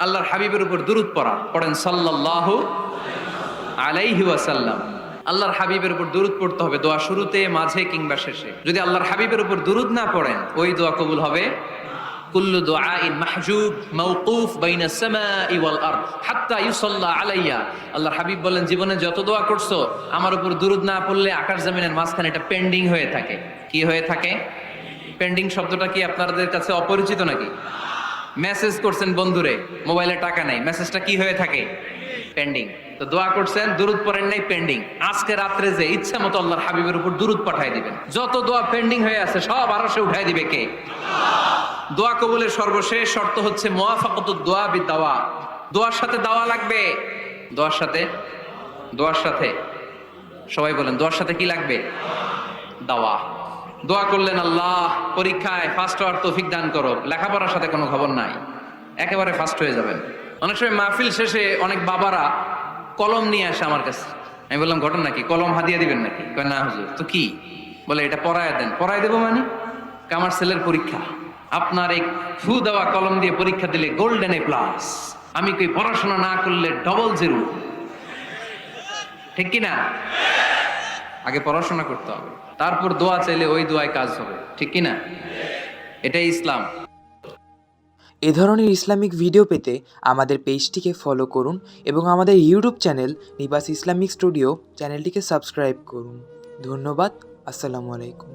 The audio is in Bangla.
আল্লাহর হাবিবের উপর দুরূদ পড়া, পড়েন সাল্লাল্লাহু আলাইহি ওয়াসাল্লাম। আল্লাহর হাবিবের উপর দুরূদ পড়তে হবে দোয়া শুরুতে, মাঝে কিংবা শেষে। যদি আল্লাহর হাবিবের উপর দুরূদ না পড়েন, ওই দোয়া কবুল হবে কুল্লু দুআইন মাহজুব মাওকুফ বাইনা সামাই ওয়াল আরদ হাত্তা ইউসাল্লা আলাইয়া। আল্লাহর হাবিব বলেন, জীবনে যত দোয়া করছো আমার উপর দুরূদ না পড়লে আকাশ জমিনের মাঝখানে এটা পেন্ডিং হয়ে থাকে। কি হয়ে থাকে? পেন্ডিং শব্দটা কি আপনাদের কাছে অপরিচিত নাকি? মেসেজ করছেন বন্ধুরে, মোবাইলে টাকা নাই, মেসেজটা কি হয়ে থাকে? পেন্ডিং। তো দোয়া করছেন, দুরূদ পড়েন নাই, পেন্ডিং। আজকে রাত্রে যে ইচ্ছা মতো আল্লাহর হাবিবের উপর দুরূদ পাঠিয়ে দিবেন। যত দোয়া পেন্ডিং হয়ে আছে সব আরশে উঠাই দিবে কে? দোয়া কবুলের সর্বশেষ শর্ত হচ্ছে মুওয়াফাকাতুদ দোয়া বিদাওয়া। দোয়ার সাথে দাওয়া লাগবে। দোয়ার সাথে সবাই বলেন, দোয়ার সাথে কি লাগবে? দাওয়া। দোয়া করলেন, আল্লাহ পরীক্ষায় ফার্স্ট হওয়ার তৌফিক দান করো। লেখাপড়ার সাথে কোনো খবর নাই, একেবারে ফার্স্ট হয়ে যাবেন। অনেক সময় মাহফিল শেষে অনেক বাবারা কলম নিয়ে আসে আমার কাছে। আমি বললাম, ঘটনা কি? কলম হাদিয়া দিবেন নাকি? কয় না হুজুর। তো কি? বলে, এটা পড়ায় দেন। পড়ায় দেবো মানে? আমার ছেলের পরীক্ষা, আপনার এই ফু দেওয়া কলম দিয়ে পরীক্ষা দিলে গোল্ডেন এ প্লাস। আমি কই পড়াশোনা না করলে ডবল জিরো। ঠিক কিনা? আগে পড়াশোনা করতে হবে, তারপর দোয়া চাইলে ওই দোয়ায় কাজ হবে। ঠিক কিনা? এটাই ইসলাম। এ ধরনের ইসলামিক ভিডিও পেতে আমাদের পেজটিকে ফলো করুন এবং আমাদের ইউটিউব চ্যানেল নিবাস ইসলামিক স্টুডিও চ্যানেলটিকে সাবস্ক্রাইব করুন। ধন্যবাদ। আসসালামু আলাইকুম।